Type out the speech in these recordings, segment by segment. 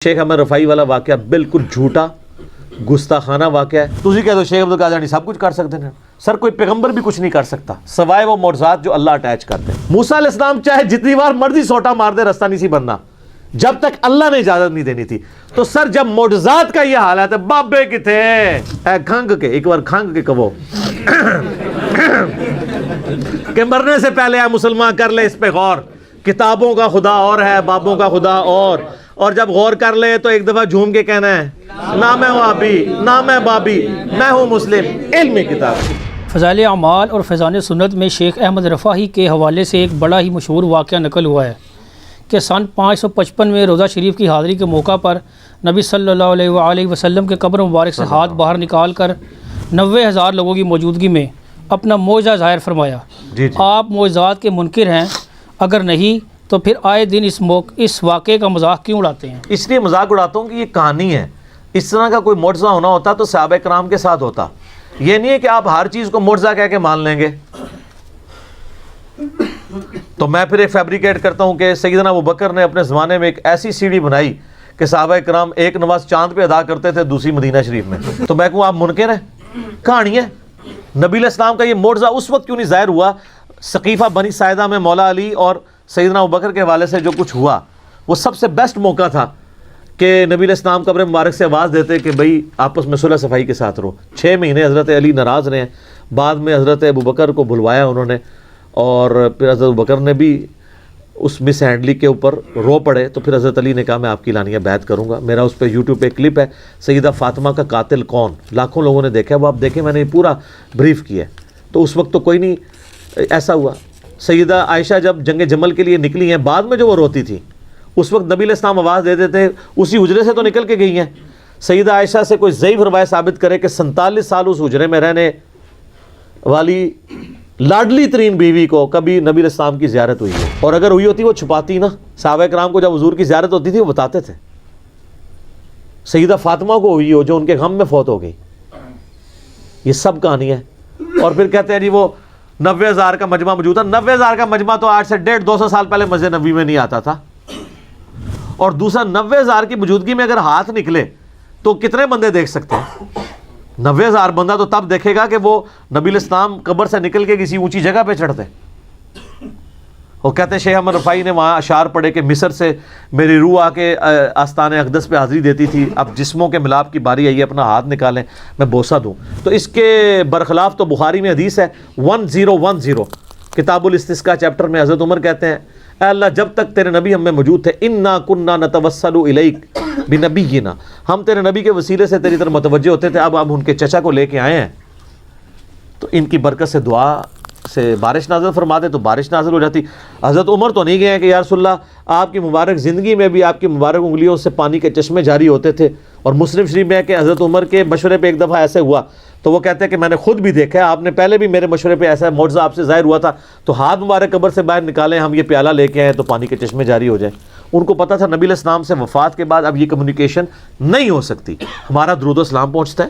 شیخ احمد رفاعی والا واقعہ بالکل جھوٹا گستاخانہ واقعہ ہے. تسی کہہ دو شیخ عبد القادر سب کچھ کر سکتے ہیں. سر کوئی پیغمبر بھی کچھ نہیں کر سکتا سوائے وہ معجزات جو اللہ اٹیچ کرتے ہیں. موسیٰ علیہ السلام چاہے جتنی بار مرضی سوٹا مار دے رستہ نہیں سی بننا جب تک اللہ نے اجازت نہیں دینی تھی. تو سر جب معجزات کا یہ حالت ہے بابے کتھے اے کھنگ کے ایک بار کھنگ کے کہو کہ مرنے سے پہلے اے مسلمان کر لے اس پہ غور. کتابوں کا خدا اور ہے بابوں کا خدا اور جب غور کر لے تو ایک دفعہ جھوم کے کہنا ہے نہ میں وہابی نہ میں بابی میں ہوں مسلم علم کتاب. فضائل اعمال اور فیضان سنت میں شیخ احمد رفاعی کے حوالے سے ایک بڑا ہی مشہور واقعہ نقل ہوا ہے کہ سن 555 میں روضہ شریف کی حاضری کے موقع پر نبی صلی اللہ علیہ وآلہ وسلم کے قبر مبارک سے ہاتھ باہر نکال کر 90,000 لوگوں کی موجودگی میں اپنا معجزہ ظاہر فرمایا. آپ معجزات کے منکر ہیں؟ اگر نہیں تو پھر آئے دن اس واقعے کا مذاق کیوں اڑاتے ہیں؟ اس لیے مذاق اڑاتا ہوں کہ یہ کہانی ہے. اس طرح کا کوئی معجزہ ہونا ہوتا تو صحابہ کرام کے ساتھ ہوتا. یہ نہیں ہے کہ آپ ہر چیز کو معجزہ کہہ کے مان لیں گے. تو میں پھر ایک فیبریکیٹ کرتا ہوں کہ سیدنا ابوبکر نے اپنے زمانے میں ایک ایسی سیڑھی بنائی کہ صحابہ کرام ایک نماز چاند پہ ادا کرتے تھے دوسری مدینہ شریف میں. تو میں کہوں آپ منکر ہیں؟ کہانی ہے. نبی علیہ السلام کا یہ معجزہ اس وقت کیوں نہیں ظاہر ہوا؟ سقیفہ بنی ساعدہ میں مولا علی اور سیدنا ابوبکر کے حوالے سے جو کچھ ہوا وہ سب سے بیسٹ موقع تھا کہ نبی علیہ السلام قبر مبارک سے آواز دیتے کہ بھئی آپس میں صلح صفائی کے ساتھ رہو. 6 مہینے حضرت علی ناراض رہے ہیں. بعد میں حضرت ابوبکر کو بلوایا انہوں نے اور پھر حضرت ابوبکر نے بھی اس مس ہینڈلی کے اوپر رو پڑے. تو پھر حضرت علی نے کہا میں آپ کی لانیہ بیعت کروں گا. میرا اس پہ یوٹیوب پہ کلپ ہے سیدہ فاطمہ کا قاتل کون لاکھوں لوگوں نے دیکھا ہے. وہ آپ دیکھیں میں نے پورا بریف کیا ہے. تو اس وقت تو کوئی نہیں ایسا ہوا. سیدہ عائشہ جب جنگ جمل کے لیے نکلی ہیں بعد میں جو وہ روتی تھی اس وقت نبی علیہ السلام آواز دیتے تھے اسی حجرے سے تو نکل کے گئی ہیں. سیدہ عائشہ سے کوئی ضعیف روایت ثابت کرے کہ 47 سال اس حجرے میں رہنے والی لاڈلی ترین بیوی کو کبھی نبی علیہ السلام کی زیارت ہوئی ہے. اور اگر ہوئی ہوتی وہ چھپاتی نا. صحابہ کرام کو جب حضور کی زیارت ہوتی تھی وہ بتاتے تھے. سیدہ فاطمہ کو ہوئی ہو جو ان کے غم میں فوت ہو گئی. یہ سب کہانی ہے. اور پھر کہتے ہیں جی وہ 90,000 کا مجمع موجود تھا. 90,000 کا مجمع تو آج سے 150-200 سال پہلے مسجد نبوی میں نہیں آتا تھا. اور دوسرا 90,000 کی موجودگی میں اگر ہاتھ نکلے تو کتنے بندے دیکھ سکتے ہیں؟ 90,000 بندہ تو تب دیکھے گا کہ وہ نبی علیہ السلام قبر سے نکل کے کسی اونچی جگہ پہ چڑھتے. وہ کہتے ہیں شیخ احمد رفاعی نے وہاں اشعار پڑھے کہ مصر سے میری روح آ کے آستان اقدس پہ حاضری دیتی تھی. اب جسموں کے ملاپ کی باری آئی ہے اپنا ہاتھ نکالیں میں بوسہ دوں. تو اس کے برخلاف تو بخاری میں حدیث ہے 1010 کتاب الاستسقاء چیپٹر میں حضرت عمر کہتے ہیں اے اللہ جب تک تیرے نبی ہم میں موجود تھے انا کننا نتوسل الیک بنبینا ہم تیرے نبی کے وسیلے سے تیری طرف متوجہ ہوتے تھے. اب ان کے چچا کو لے کے آئے ہیں تو ان کی برکت سے دعا سے بارش نازل فرما دے تو بارش نازل ہو جاتی. حضرت عمر تو نہیں گئے ہیں کہ یا رسول اللہ آپ کی مبارک زندگی میں بھی آپ کی مبارک انگلیوں سے پانی کے چشمے جاری ہوتے تھے. اور مسلم شریف میں ہے کہ حضرت عمر کے مشورے پہ ایک دفعہ ایسے ہوا تو وہ کہتے ہیں کہ میں نے خود بھی دیکھا ہے آپ نے پہلے بھی میرے مشورے پہ ایسا معجزہ آپ سے ظاہر ہوا تھا تو ہاتھ مبارک قبر سے باہر نکالیں ہم یہ پیالہ لے کے آئے تو پانی کے چشمے جاری ہو جائیں. ان کو پتہ تھا نبی علیہ السلام سے وفات کے بعد اب یہ کمیونیکیشن نہیں ہو سکتی. ہمارا درود و سلام پہنچتا ہے.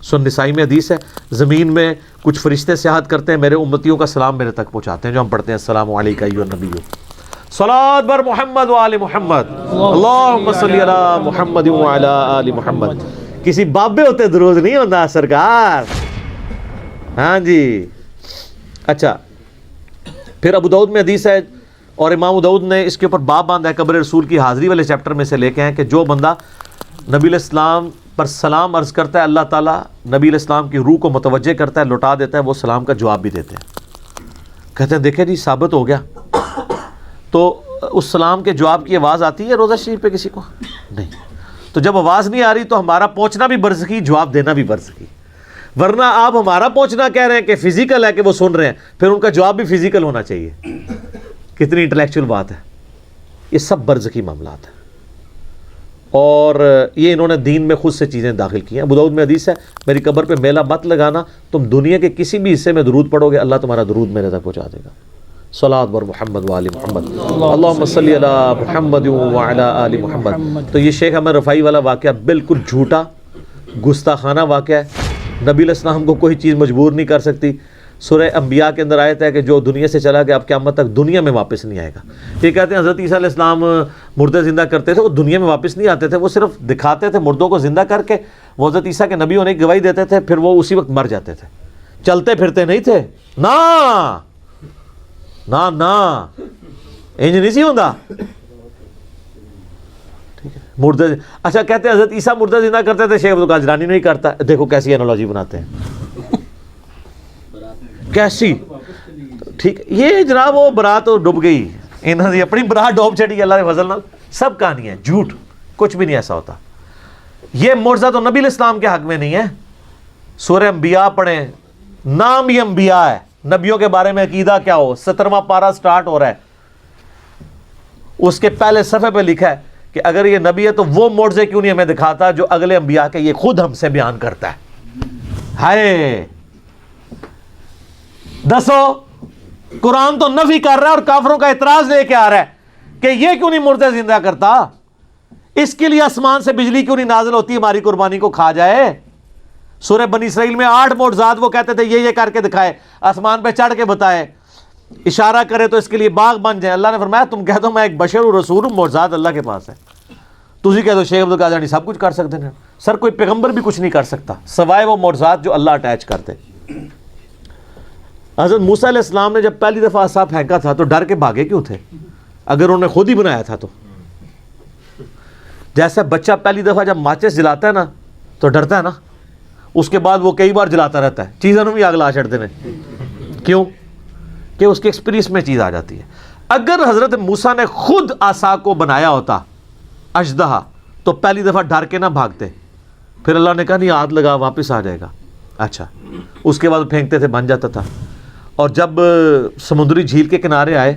سن نسائی میں حدیث ہے زمین میں کچھ فرشتے سیاحت کرتے ہیں میرے امتیوں کا سلام میرے تک پہنچاتے ہیں جو ہم پڑھتے ہیں السلام علیکم ایھا النبی صلوات بر محمد و آل محمد اللہم صلی علی محمد و علی آل محمد. کسی بابے ہوتے درود نہیں ہوتا سرکار. ہاں جی. اچھا پھر ابو داؤد میں حدیث ہے اور امام ابو داؤد نے اس کے اوپر باب باندھا ہے قبر رسول کی حاضری والے چیپٹر میں سے لے کے ہیں کہ جو بندہ نبی علیہ السلام پر سلام عرض کرتا ہے اللہ تعالیٰ نبی علیہ السلام کی روح کو متوجہ کرتا ہے لوٹا دیتا ہے وہ سلام کا جواب بھی دیتے ہیں. کہتے ہیں دیکھیں جی ثابت ہو گیا. تو اس سلام کے جواب کی آواز آتی ہے روضہ شریف پہ کسی کو؟ نہیں. تو جب آواز نہیں آ رہی تو ہمارا پہنچنا بھی برزخی جواب دینا بھی برزخی. ورنہ آپ ہمارا پہنچنا کہہ رہے ہیں کہ فزیکل ہے کہ وہ سن رہے ہیں پھر ان کا جواب بھی فزیکل ہونا چاہیے. کتنی انٹلیکچوئل بات ہے. یہ سب برزخی معاملات ہیں اور یہ انہوں نے دین میں خود سے چیزیں داخل کی ہیں. ابو داؤد میں حدیث ہے میری قبر پہ میلہ مت لگانا تم دنیا کے کسی بھی حصے میں درود پڑھو گے اللہ تمہارا درود میرے تک پہنچا دے گا. صلوات بر محمد و آل محمد اللہم صلی علی محمد و علی آل محمد. تو یہ شیخ احمد رفاعی والا واقعہ بالکل جھوٹا گستاخانہ واقعہ ہے. نبی علیہ السلام کو کوئی چیز مجبور نہیں کر سکتی. سورہ انبیاء کے اندر آیت ہے کہ جو دنیا سے چلا گیا اب قیامت تک دنیا میں واپس نہیں آئے گا. یہ کہتے ہیں حضرت عیسیٰ علیہ السلام مردے زندہ کرتے تھے, وہ دنیا میں واپس نہیں آتے تھے, وہ صرف دکھاتے تھے مردوں کو زندہ کر کے, وہ حضرت عیسیٰ کے نبی ہونے کی گواہی دیتے تھے, پھر وہ اسی وقت مر جاتے تھے, چلتے پھرتے نہیں تھے. نا نا نا انج نہیں سی ہوندا. مردے اچھا کہتے ہیں حضرت عیسیٰ مردہ زندہ کرتے تھے, شیخ عبدالقادر جیلانی نہیں کرتا. دیکھو کیسی اینالوجی بناتے ہیں, کیسی ٹھیک. یہ جناب وہ برات ڈوب گئی, انہوں نے اپنی برات ڈوب چڑی اللہ کے فضل نال. سب کہانی ہے جھوٹ, کچھ بھی نہیں ایسا ہوتا. یہ معجزہ تو نبی علیہ السلام کے حق میں نہیں ہے. سورہ انبیاء پڑھیں, نام ہی انبیاء ہے, نبیوں کے بارے میں عقیدہ کیا ہو, 17واں پارہ سٹارٹ ہو رہا ہے, اس کے پہلے صفحے پہ لکھا ہے کہ اگر یہ نبی ہے تو وہ معجزے کیوں نہیں ہمیں دکھاتا جو اگلے انبیاء کے یہ خود ہم سے بیان کرتا ہے. ہائے دسو, قرآن تو نفی کر رہا ہے اور کافروں کا اعتراض لے کے آ رہا ہے کہ یہ کیوں نہیں مردے زندہ کرتا, اس کے لیے آسمان سے بجلی کیوں نہیں نازل ہوتی ہماری قربانی کو کھا جائے. سورہ بنی اسرائیل میں 8 معجزات وہ کہتے تھے یہ کر کے دکھائے, آسمان پہ چڑھ کے بتائے, اشارہ کرے تو اس کے لیے باغ بن جائے. اللہ نے فرمایا تم کہہ دو میں ایک بشر ہوں, رسول ہوں, معجزات اللہ کے پاس ہے. تسی کہہ دو شیخ عبدالقادر جیلانی سب کچھ کر سکتے ہیں. سر کوئی پیغمبر بھی کچھ نہیں کر سکتا سوائے وہ معجزات جو اللہ اٹیچ کرتے. حضرت موسیٰ علیہ السلام نے جب پہلی دفعہ عصا پھینکا تھا تو ڈر کے بھاگے کیوں تھے, اگر انہوں نے خود ہی بنایا تھا تو. جیسے بچہ پہلی دفعہ جب ماچس جلاتا ہے نا تو ڈرتا ہے نا, اس کے بعد وہ کئی بار جلاتا رہتا ہے, چیزوں بھی آگ لا چھڑتے ہیں. کیوں کہ اس کے ایکسپیرینس میں چیز آ جاتی ہے. اگر حضرت موسیٰ نے خود عصا کو بنایا ہوتا اژدہا تو پہلی دفعہ ڈر کے نہ بھاگتے, پھر اللہ نے کہا نہیں ہاتھ لگا واپس آ جائے گا. اچھا اس کے بعد پھینکتے تھے بن جاتا تھا. اور جب سمندری جھیل کے کنارے آئے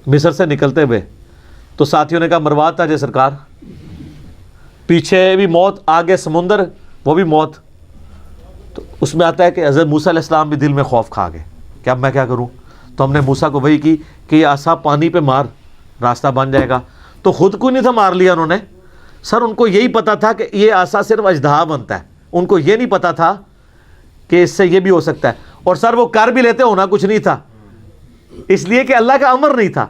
مصر سے نکلتے ہوئے تو ساتھیوں نے کہا مروات تھا جے سرکار, پیچھے بھی موت آگے سمندر وہ بھی موت. تو اس میں آتا ہے کہ حضرت موسیٰ علیہ السلام بھی دل میں خوف کھا گئے کہ اب میں کیا کروں. تو ہم نے موسیٰ کو وحی کی کہ یہ عصا پانی پہ مار راستہ بن جائے گا. تو خود کو نہیں تھا مار لیا انہوں نے, سر ان کو یہی پتا تھا کہ یہ عصا صرف اژدہا بنتا ہے, ان کو یہ نہیں پتا تھا کہ اس سے یہ بھی ہو سکتا ہے. اور سر وہ کر بھی لیتے, ہونا کچھ نہیں تھا, اس لیے کہ اللہ کا امر نہیں تھا.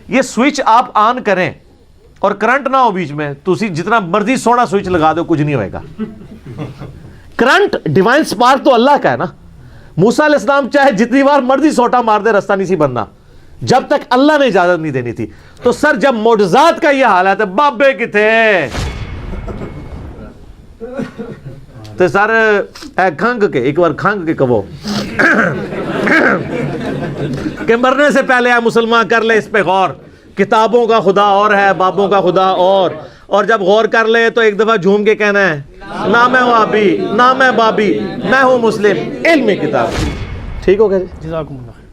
یہ سوئچ آپ آن کریں اور کرنٹ نہ ہو بیچ میں, تو اسی جتنا مرضی سونا سوئچ لگا دو کچھ نہیں ہوئے گا. کرنٹ ڈیوائن سپارک تو اللہ کا ہے نا. موسیٰ علیہ السلام چاہے جتنی بار مرضی سوٹا مار دے رستہ نہیں سی بننا جب تک اللہ نے اجازت نہیں دینی تھی. تو سر جب معجزات کا یہ حالت ہے بابے کتھے تو سر اے کھنگ کے ایک بار کھنگ کے کہو کہ مرنے سے پہلے اے مسلمان کر لے اس پہ غور, کتابوں کا خدا اور ہے بابوں کا خدا اور جب غور کر لے تو ایک دفعہ جھوم کے کہنا ہے نہ میں وہابی نہ میں بابی, میں ہوں مسلم, علم کتاب. ٹھیک ہو گیا جی, جزاکم اللہ.